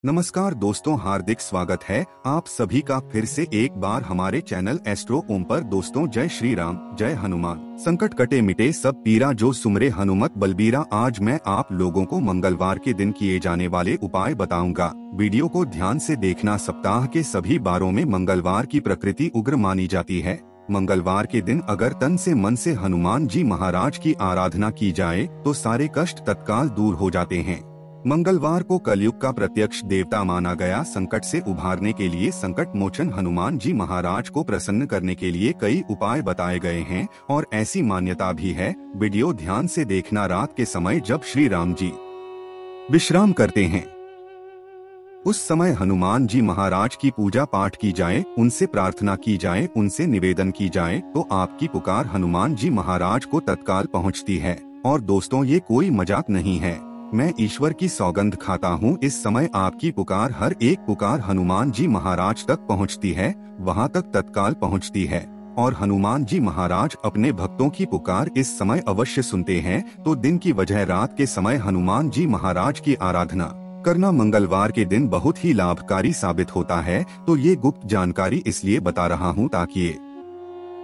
नमस्कार दोस्तों, हार्दिक स्वागत है आप सभी का फिर से एक बार हमारे चैनल एस्ट्रो ओम पर। दोस्तों, जय श्री राम, जय हनुमान। संकट कटे मिटे सब पीरा, जो सुमरे हनुमत बलबीरा। आज मैं आप लोगों को मंगलवार के दिन किए जाने वाले उपाय बताऊंगा। वीडियो को ध्यान से देखना। सप्ताह के सभी बारों में मंगलवार की प्रकृति उग्र मानी जाती है। मंगलवार के दिन अगर तन से मन से हनुमान जी महाराज की आराधना की जाए तो सारे कष्ट तत्काल दूर हो जाते हैं। मंगलवार को कलयुग का प्रत्यक्ष देवता माना गया। संकट से उभारने के लिए संकट मोचन हनुमान जी महाराज को प्रसन्न करने के लिए कई उपाय बताए गए हैं और ऐसी मान्यता भी है। वीडियो ध्यान से देखना। रात के समय जब श्री राम जी विश्राम करते हैं उस समय हनुमान जी महाराज की पूजा पाठ की जाए, उनसे प्रार्थना की जाए, उनसे निवेदन की जाए तो आपकी पुकार हनुमान जी महाराज को तत्काल पहुंचती है। और दोस्तों, ये कोई मजाक नहीं है। मैं ईश्वर की सौगंध खाता हूँ, इस समय आपकी पुकार, हर एक पुकार हनुमान जी महाराज तक पहुँचती है, वहाँ तक तत्काल पहुँचती है। और हनुमान जी महाराज अपने भक्तों की पुकार इस समय अवश्य सुनते हैं। तो दिन की वजह रात के समय हनुमान जी महाराज की आराधना करना मंगलवार के दिन बहुत ही लाभकारी साबित होता है। तो ये गुप्त जानकारी इसलिए बता रहा हूँ ताकि ये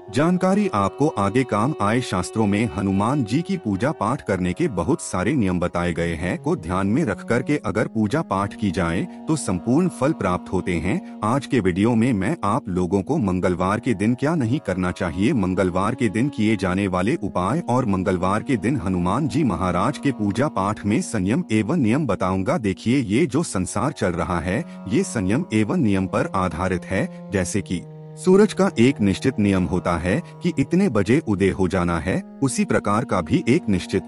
जानकारी आपको आगे काम आए। शास्त्रों में हनुमान जी की पूजा पाठ करने के बहुत सारे नियम बताए गए हैं को ध्यान में रख कर के अगर पूजा पाठ की जाए तो संपूर्ण फल प्राप्त होते हैं। आज के वीडियो में मैं आप लोगों को मंगलवार के दिन क्या नहीं करना चाहिए, मंगलवार के दिन किए जाने वाले उपाय और मंगलवार के दिन हनुमान जी महाराज के पूजा पाठ में संयम एवं नियम बताऊंगा। देखिए, ये जो संसार चल रहा है ये संयम एवं नियम पर आधारित है। जैसे कि सूरज का एक निश्चित नियम होता है कि इतने बजे उदय हो जाना है, उसी प्रकार का भी एक निश्चित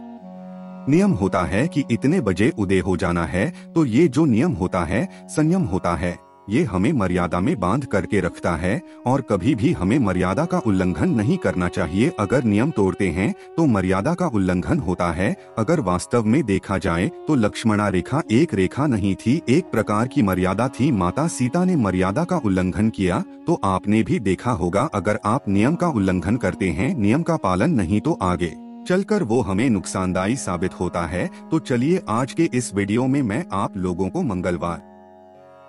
नियम होता है कि इतने बजे उदय हो जाना है। तो ये जो नियम होता है, संयम होता है, ये हमें मर्यादा में बांध करके रखता है और कभी भी हमें मर्यादा का उल्लंघन नहीं करना चाहिए। अगर नियम तोड़ते हैं तो मर्यादा का उल्लंघन होता है। अगर वास्तव में देखा जाए तो लक्ष्मणा रेखा एक रेखा नहीं थी, एक प्रकार की मर्यादा थी। माता सीता ने मर्यादा का उल्लंघन किया तो आपने भी देखा होगा, अगर आप नियम का उल्लंघन करते हैं, नियम का पालन नहीं, तो आगे चलकर वो हमें नुकसानदायी साबित होता है। तो चलिए, आज के इस वीडियो में मैं आप लोगों को मंगलवार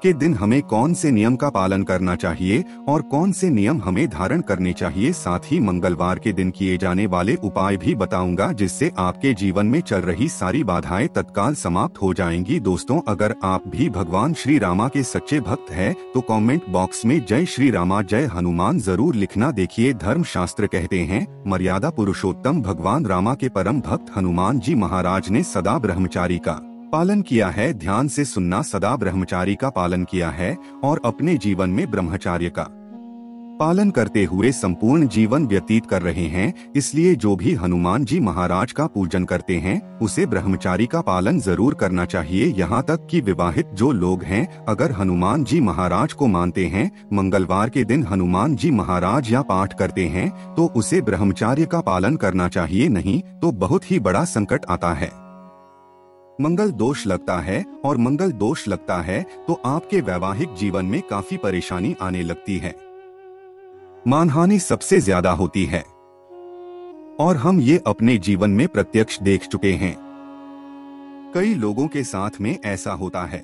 के दिन हमें कौन से नियम का पालन करना चाहिए और कौन से नियम हमें धारण करने चाहिए, साथ ही मंगलवार के दिन किए जाने वाले उपाय भी बताऊंगा, जिससे आपके जीवन में चल रही सारी बाधाएं तत्काल समाप्त हो जाएंगी। दोस्तों, अगर आप भी भगवान श्री रामा के सच्चे भक्त हैं तो कमेंट बॉक्स में जय श्री रामा जय हनुमान जरूर लिखना। देखिए, धर्म शास्त्र कहते हैं, मर्यादा पुरुषोत्तम भगवान रामा के परम भक्त हनुमान जी महाराज ने सदा ब्रह्मचारी का पालन किया है। ध्यान से सुनना, सदा ब्रह्मचारी का पालन किया है और अपने जीवन में ब्रह्मचर्य का पालन करते हुए संपूर्ण जीवन व्यतीत कर रहे हैं। इसलिए जो भी हनुमान जी महाराज का पूजन करते हैं उसे ब्रह्मचारी का पालन जरूर करना चाहिए। यहाँ तक कि विवाहित जो लोग हैं, अगर हनुमान जी महाराज को मानते हैं, मंगलवार के दिन हनुमान जी महाराज या पाठ करते हैं तो उसे ब्रह्मचर्य का पालन करना चाहिए, नहीं तो बहुत ही बड़ा संकट आता है। मंगल दोष लगता है और मंगल दोष लगता है तो आपके वैवाहिक जीवन में काफी परेशानी आने लगती है, मानहानि सबसे ज्यादा होती है और हम ये अपने जीवन में प्रत्यक्ष देख चुके हैं। कई लोगों के साथ में ऐसा होता है।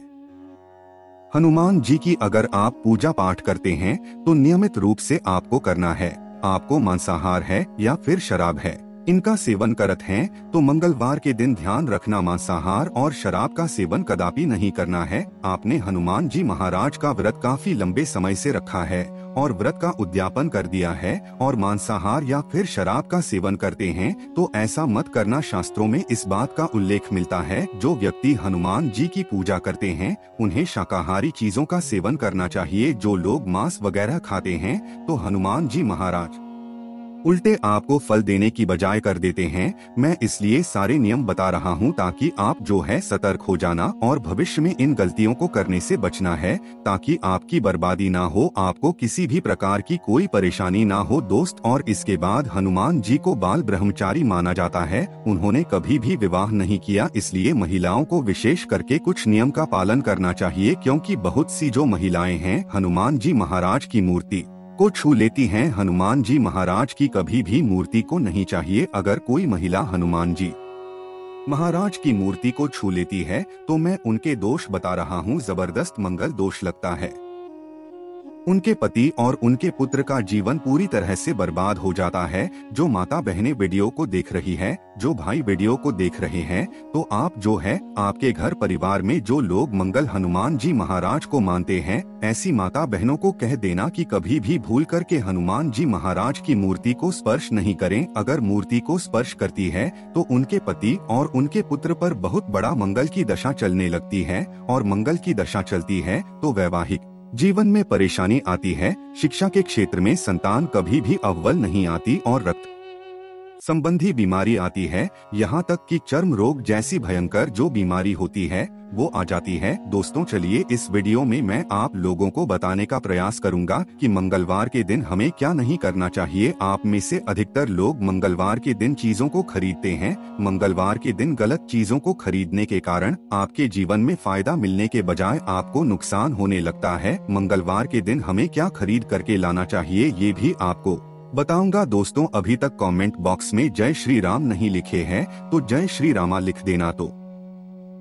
हनुमान जी की अगर आप पूजा पाठ करते हैं तो नियमित रूप से आपको करना है। आपको मांसाहार है या फिर शराब है, इनका सेवन करत हैं तो मंगलवार के दिन ध्यान रखना, मांसाहार और शराब का सेवन कदापि नहीं करना है। आपने हनुमान जी महाराज का व्रत काफी लंबे समय से रखा है और व्रत का उद्यापन कर दिया है और मांसाहार या फिर शराब का सेवन करते हैं तो ऐसा मत करना। शास्त्रों में इस बात का उल्लेख मिलता है, जो व्यक्ति हनुमान जी की पूजा करते हैं उन्हें शाकाहारी चीजों का सेवन करना चाहिए। जो लोग मांस वगैरह खाते हैं तो हनुमान जी महाराज उल्टे आपको फल देने की बजाय कर देते हैं। मैं इसलिए सारे नियम बता रहा हूं ताकि आप जो है सतर्क हो जाना और भविष्य में इन गलतियों को करने से बचना है, ताकि आपकी बर्बादी ना हो, आपको किसी भी प्रकार की कोई परेशानी ना हो। दोस्त, और इसके बाद हनुमान जी को बाल ब्रह्मचारी माना जाता है। उन्होंने कभी भी विवाह नहीं किया, इसलिए महिलाओं को विशेष करके कुछ नियम का पालन करना चाहिए, क्योंकि बहुत सी जो महिलाएं हैं हनुमान जी महाराज की मूर्ति को छू लेती हैं। हनुमान जी महाराज की कभी भी मूर्ति को नहीं चाहिए। अगर कोई महिला हनुमान जी महाराज की मूर्ति को छू लेती है तो मैं उनके दोष बता रहा हूँ, जबरदस्त मंगल दोष लगता है। उनके पति और उनके पुत्र का जीवन पूरी तरह से बर्बाद हो जाता है। जो माता बहनें वीडियो को देख रही है, जो भाई वीडियो को देख रहे हैं, तो आप जो है आपके घर परिवार में जो लोग मंगल हनुमान जी महाराज को मानते हैं, ऐसी माता बहनों को कह देना कि कभी भी भूल करके हनुमान जी महाराज की मूर्ति को स्पर्श नहीं करें। अगर मूर्ति को स्पर्श करती है तो उनके पति और उनके पुत्र पर बहुत बड़ा मंगल की दशा चलने लगती है, और मंगल की दशा चलती है तो वैवाहिक जीवन में परेशानी आती है। शिक्षा के क्षेत्र में संतान कभी भी अव्वल नहीं आती और रक्त संबंधी बीमारी आती है। यहाँ तक कि चर्म रोग जैसी भयंकर जो बीमारी होती है वो आ जाती है। दोस्तों चलिए इस वीडियो में मैं आप लोगों को बताने का प्रयास करूंगा कि मंगलवार के दिन हमें क्या नहीं करना चाहिए। आप में से अधिकतर लोग मंगलवार के दिन चीजों को खरीदते हैं। मंगलवार के दिन गलत चीजों को खरीदने के कारण आपके जीवन में फायदा मिलने के बजाय आपको नुकसान होने लगता है। मंगलवार के दिन हमें क्या खरीद करके लाना चाहिए ये भी आपको बताऊंगा। दोस्तों अभी तक कमेंट बॉक्स में जय श्री राम नहीं लिखे हैं तो जय श्री रामा लिख देना। तो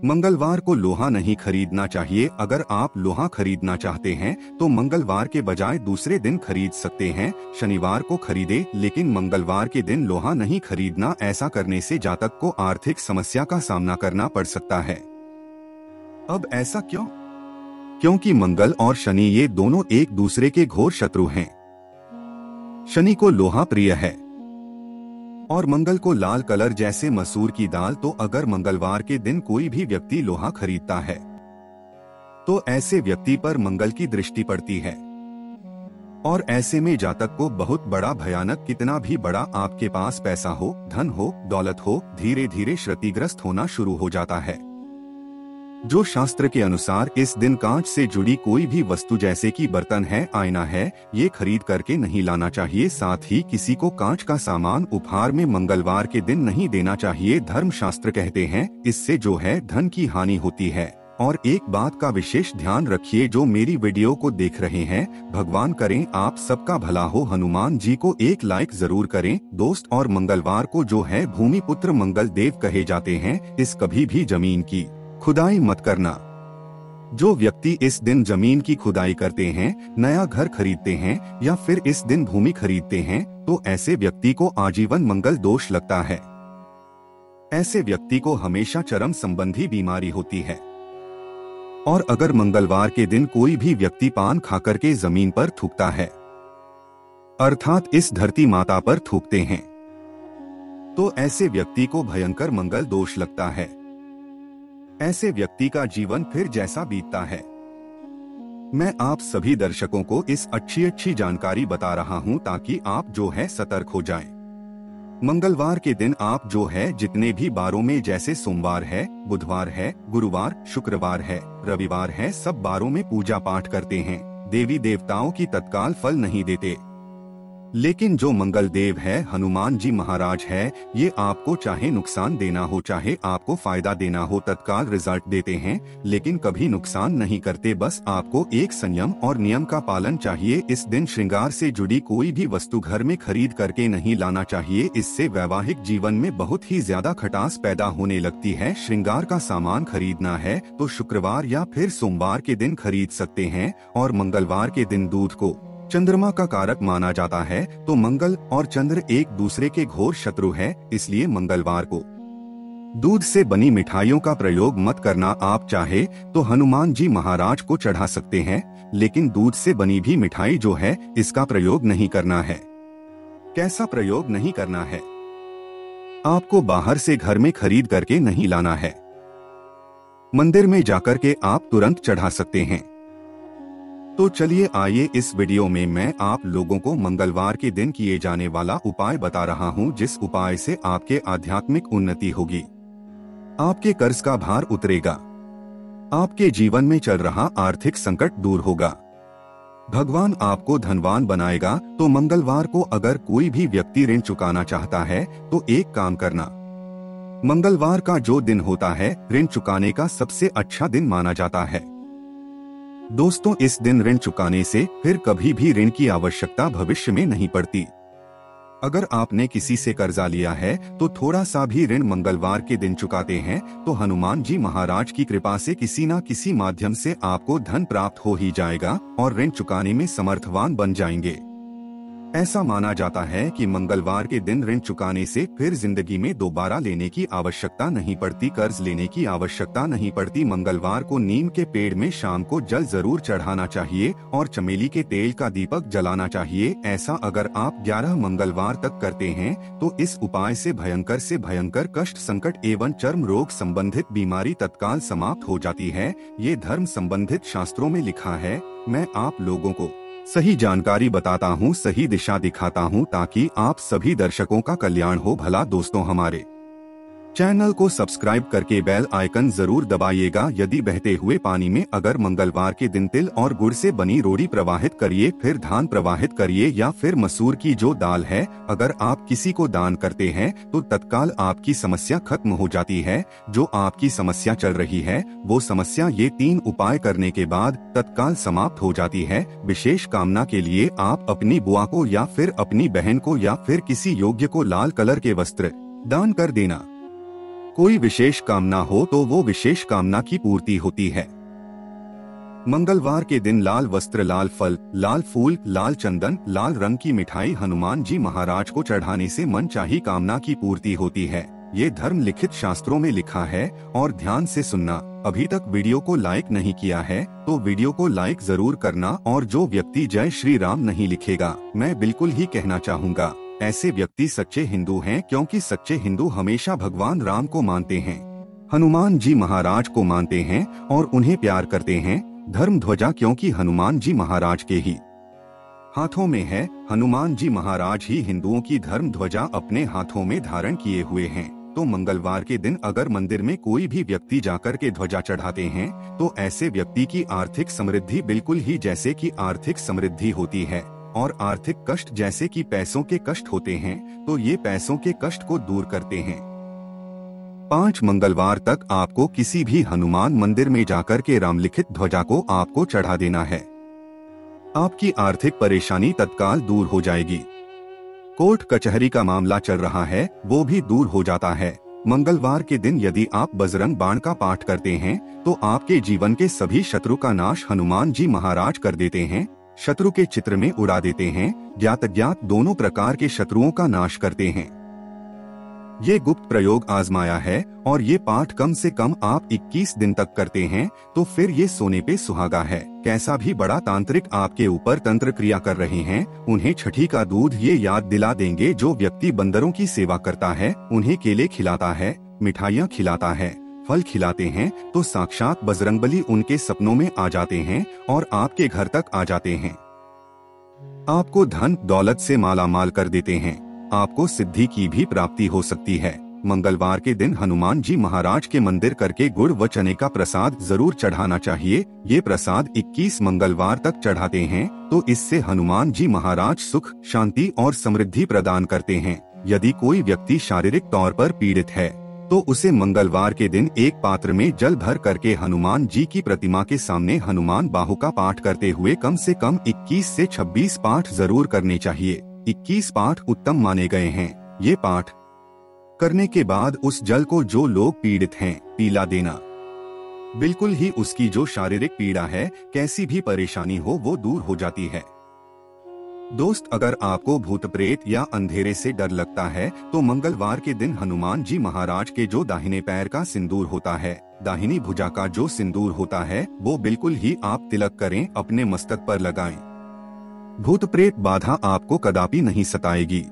मंगलवार को लोहा नहीं खरीदना चाहिए। अगर आप लोहा खरीदना चाहते हैं तो मंगलवार के बजाय दूसरे दिन खरीद सकते हैं। शनिवार को खरीदे, लेकिन मंगलवार के दिन लोहा नहीं खरीदना। ऐसा करने से जातक को आर्थिक समस्या का सामना करना पड़ सकता है। अब ऐसा क्यों? क्योंकि मंगल और शनि ये दोनों एक दूसरे के घोर शत्रु हैं। शनि को लोहा प्रिय है और मंगल को लाल कलर जैसे मसूर की दाल। तो अगर मंगलवार के दिन कोई भी व्यक्ति लोहा खरीदता है तो ऐसे व्यक्ति पर मंगल की दृष्टि पड़ती है, और ऐसे में जातक को बहुत बड़ा भयानक, कितना भी बड़ा आपके पास पैसा हो, धन हो, दौलत हो, धीरे धीरे क्षतिग्रस्त होना शुरू हो जाता है। जो शास्त्र के अनुसार इस दिन कांच से जुड़ी कोई भी वस्तु जैसे कि बर्तन है, आईना है, ये खरीद करके नहीं लाना चाहिए। साथ ही किसी को कांच का सामान उपहार में मंगलवार के दिन नहीं देना चाहिए। धर्मशास्त्र कहते हैं इससे जो है धन की हानि होती है। और एक बात का विशेष ध्यान रखिए, जो मेरी वीडियो को देख रहे हैं, भगवान करें आप सबका भला हो। हनुमान जी को एक लाइक जरूर करें दोस्त। और मंगलवार को जो है भूमि पुत्र मंगल देव कहे जाते हैं। इस कभी भी जमीन की खुदाई मत करना। जो व्यक्ति इस दिन जमीन की खुदाई करते हैं, नया घर खरीदते हैं या फिर इस दिन भूमि खरीदते हैं, तो ऐसे व्यक्ति को आजीवन मंगल दोष लगता है। ऐसे व्यक्ति को हमेशा चर्म संबंधी बीमारी होती है। और अगर मंगलवार के दिन कोई भी व्यक्ति पान खाकर के जमीन पर थूकता है, अर्थात इस धरती माता पर थूकते हैं, तो ऐसे व्यक्ति को भयंकर मंगल दोष लगता है। ऐसे व्यक्ति का जीवन फिर जैसा बीतता है। मैं आप सभी दर्शकों को इस अच्छी जानकारी बता रहा हूं ताकि आप जो है सतर्क हो जाएं। मंगलवार के दिन आप जो है जितने भी बारों में, जैसे सोमवार है, बुधवार है, गुरुवार, शुक्रवार है, रविवार है, सब बारों में पूजा पाठ करते हैं। देवी देवताओं की तत्काल फल नहीं देते, लेकिन जो मंगल देव है, हनुमान जी महाराज है, ये आपको चाहे नुकसान देना हो चाहे आपको फायदा देना हो, तत्काल रिजल्ट देते हैं, लेकिन कभी नुकसान नहीं करते। बस आपको एक संयम और नियम का पालन चाहिए। इस दिन श्रृंगार से जुड़ी कोई भी वस्तु घर में खरीद करके नहीं लाना चाहिए। इससे वैवाहिक जीवन में बहुत ही ज्यादा खटास पैदा होने लगती है। श्रृंगार का सामान खरीदना है तो शुक्रवार या फिर सोमवार के दिन खरीद सकते हैं। और मंगलवार के दिन दूध को चंद्रमा का कारक माना जाता है, तो मंगल और चंद्र एक दूसरे के घोर शत्रु है। इसलिए मंगलवार को दूध से बनी मिठाइयों का प्रयोग मत करना। आप चाहे तो हनुमान जी महाराज को चढ़ा सकते हैं, लेकिन दूध से बनी भी मिठाई जो है इसका प्रयोग नहीं करना है। कैसा प्रयोग नहीं करना है? आपको बाहर से घर में खरीद करके नहीं लाना है, मंदिर में जाकर के आप तुरंत चढ़ा सकते हैं। तो चलिए आइए इस वीडियो में मैं आप लोगों को मंगलवार के दिन किए जाने वाला उपाय बता रहा हूं, जिस उपाय से आपके आध्यात्मिक उन्नति होगी, आपके कर्ज का भार उतरेगा, आपके जीवन में चल रहा आर्थिक संकट दूर होगा, भगवान आपको धनवान बनाएगा। तो मंगलवार को अगर कोई भी व्यक्ति ऋण चुकाना चाहता है तो एक काम करना, मंगलवार का जो दिन होता है ऋण चुकाने का सबसे अच्छा दिन माना जाता है। दोस्तों इस दिन ऋण चुकाने से फिर कभी भी ऋण की आवश्यकता भविष्य में नहीं पड़ती। अगर आपने किसी से कर्जा लिया है तो थोड़ा सा भी ऋण मंगलवार के दिन चुकाते हैं तो हनुमान जी महाराज की कृपा से किसी न किसी माध्यम से आपको धन प्राप्त हो ही जाएगा और ऋण चुकाने में समर्थवान बन जाएंगे। ऐसा माना जाता है कि मंगलवार के दिन ऋण चुकाने से फिर जिंदगी में दोबारा लेने की आवश्यकता नहीं पड़ती, कर्ज लेने की आवश्यकता नहीं पड़ती। मंगलवार को नीम के पेड़ में शाम को जल जरूर चढ़ाना चाहिए और चमेली के तेल का दीपक जलाना चाहिए। ऐसा अगर आप 11 मंगलवार तक करते हैं तो इस उपाय से भयंकर कष्ट, संकट एवं चर्म रोग संबंधित बीमारी तत्काल समाप्त हो जाती है। ये धर्म संबंधित शास्त्रों में लिखा है। मैं आप लोगों को सही जानकारी बताता हूँ, सही दिशा दिखाता हूँ ताकि आप सभी दर्शकों का कल्याण हो। भला दोस्तों, हमारे चैनल को सब्सक्राइब करके बेल आइकन जरूर दबाइएगा। यदि बहते हुए पानी में अगर मंगलवार के दिन तिल और गुड़ से बनी रोटी प्रवाहित करिए, फिर धान प्रवाहित करिए या फिर मसूर की जो दाल है अगर आप किसी को दान करते हैं तो तत्काल आपकी समस्या खत्म हो जाती है। जो आपकी समस्या चल रही है वो समस्या ये 3 उपाय करने के बाद तत्काल समाप्त हो जाती है। विशेष कामना के लिए आप अपनी बुआ को या फिर अपनी बहन को या फिर किसी योग्य को लाल कलर के वस्त्र दान कर देना। कोई विशेष कामना हो तो वो विशेष कामना की पूर्ति होती है। मंगलवार के दिन लाल वस्त्र, लाल फल, लाल फूल, लाल चंदन, लाल रंग की मिठाई हनुमान जी महाराज को चढ़ाने से मनचाही कामना की पूर्ति होती है। ये धर्म लिखित शास्त्रों में लिखा है। और ध्यान से सुनना, अभी तक वीडियो को लाइक नहीं किया है तो वीडियो को लाइक जरूर करना। और जो व्यक्ति जय श्री राम नहीं लिखेगा, मैं बिल्कुल ही कहना चाहूँगा ऐसे व्यक्ति सच्चे हिंदू हैं, क्योंकि सच्चे हिंदू हमेशा भगवान राम को मानते हैं, हनुमान जी महाराज को मानते हैं और उन्हें प्यार करते हैं। धर्म ध्वजा क्योंकि हनुमान जी महाराज के ही हाथों में है। हनुमान जी महाराज ही हिंदुओं की धर्म ध्वजा अपने हाथों में धारण किए हुए हैं। तो मंगलवार के दिन अगर मंदिर में कोई भी व्यक्ति जाकर के ध्वजा चढ़ाते हैं तो ऐसे व्यक्ति की आर्थिक समृद्धि बिल्कुल ही जैसे कि आर्थिक समृद्धि होती है। और आर्थिक कष्ट जैसे कि पैसों के कष्ट होते हैं तो ये पैसों के कष्ट को दूर करते हैं। 5 मंगलवार तक आपको किसी भी हनुमान मंदिर में जाकर के रामलिखित ध्वजा को आपको चढ़ा देना है। आपकी आर्थिक परेशानी तत्काल दूर हो जाएगी। कोर्ट कचहरी का मामला चल रहा है वो भी दूर हो जाता है। मंगलवार के दिन यदि आप बजरंग बाण का पाठ करते हैं तो आपके जीवन के सभी शत्रु का नाश हनुमान जी महाराज कर देते हैं। शत्रु के चित्र में उड़ा देते हैं। ज्ञात अज्ञात दोनों प्रकार के शत्रुओं का नाश करते हैं। ये गुप्त प्रयोग आजमाया है और ये पाठ कम से कम आप 21 दिन तक करते हैं तो फिर ये सोने पे सुहागा है। कैसा भी बड़ा तांत्रिक आपके ऊपर तंत्र क्रिया कर रहे हैं, उन्हें छठी का दूध ये याद दिला देंगे। जो व्यक्ति बंदरों की सेवा करता है, उन्हें केले खिलाता है, मिठाइयाँ खिलाता है, फल खिलाते हैं तो साक्षात बजरंगबली उनके सपनों में आ जाते हैं और आपके घर तक आ जाते हैं। आपको धन दौलत से माला माल कर देते हैं। आपको सिद्धि की भी प्राप्ति हो सकती है। मंगलवार के दिन हनुमान जी महाराज के मंदिर करके गुड़ व चने का प्रसाद जरूर चढ़ाना चाहिए। ये प्रसाद 21 मंगलवार तक चढ़ाते हैं तो इससे हनुमान जी महाराज सुख, शांति और समृद्धि प्रदान करते हैं। यदि कोई व्यक्ति शारीरिक तौर पर पीड़ित है तो उसे मंगलवार के दिन एक पात्र में जल भर करके हनुमान जी की प्रतिमा के सामने हनुमान बाहु का पाठ करते हुए कम से कम 21 से 26 पाठ जरूर करने चाहिए। 21 पाठ उत्तम माने गए हैं। ये पाठ करने के बाद उस जल को जो लोग पीड़ित हैं पिला देना। बिल्कुल ही उसकी जो शारीरिक पीड़ा है, कैसी भी परेशानी हो वो दूर हो जाती है। दोस्त, अगर आपको भूत प्रेत या अंधेरे से डर लगता है तो मंगलवार के दिन हनुमान जी महाराज के जो दाहिने पैर का सिंदूर होता है, दाहिनी भुजा का जो सिंदूर होता है, वो बिल्कुल ही आप तिलक करें, अपने मस्तक पर लगाएं। भूत प्रेत बाधा आपको कदापि नहीं सताएगी।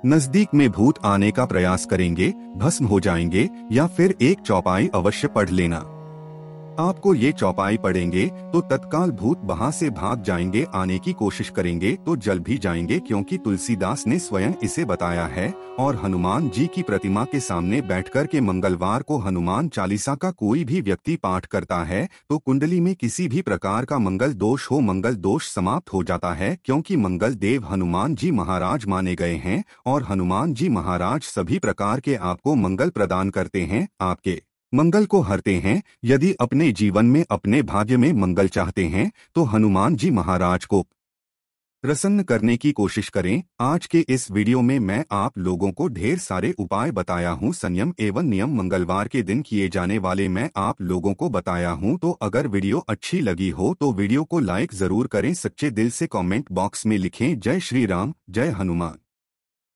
नजदीक में भूत आने का प्रयास करेंगे, भस्म हो जाएंगे। या फिर एक चौपाई अवश्य पढ़ लेना। आपको ये चौपाई पढ़ेंगे तो तत्काल भूत वहां से भाग जाएंगे। आने की कोशिश करेंगे तो जल भी जाएंगे, क्योंकि तुलसीदास ने स्वयं इसे बताया है। और हनुमान जी की प्रतिमा के सामने बैठकर के मंगलवार को हनुमान चालीसा का कोई भी व्यक्ति पाठ करता है तो कुंडली में किसी भी प्रकार का मंगल दोष हो, मंगल दोष समाप्त हो जाता है। क्योंकि मंगल देव हनुमान जी महाराज माने गए हैं और हनुमान जी महाराज सभी प्रकार के आपको मंगल प्रदान करते हैं, आपके मंगल को हरते हैं। यदि अपने जीवन में, अपने भाग्य में मंगल चाहते हैं तो हनुमान जी महाराज को प्रसन्न करने की कोशिश करें। आज के इस वीडियो में मैं आप लोगों को ढेर सारे उपाय बताया हूँ। संयम एवं नियम मंगलवार के दिन किए जाने वाले मैं आप लोगों को बताया हूँ। तो अगर वीडियो अच्छी लगी हो तो वीडियो को लाइक जरूर करें। सच्चे दिल से कमेंट बॉक्स में लिखें जय श्री राम, जय हनुमान।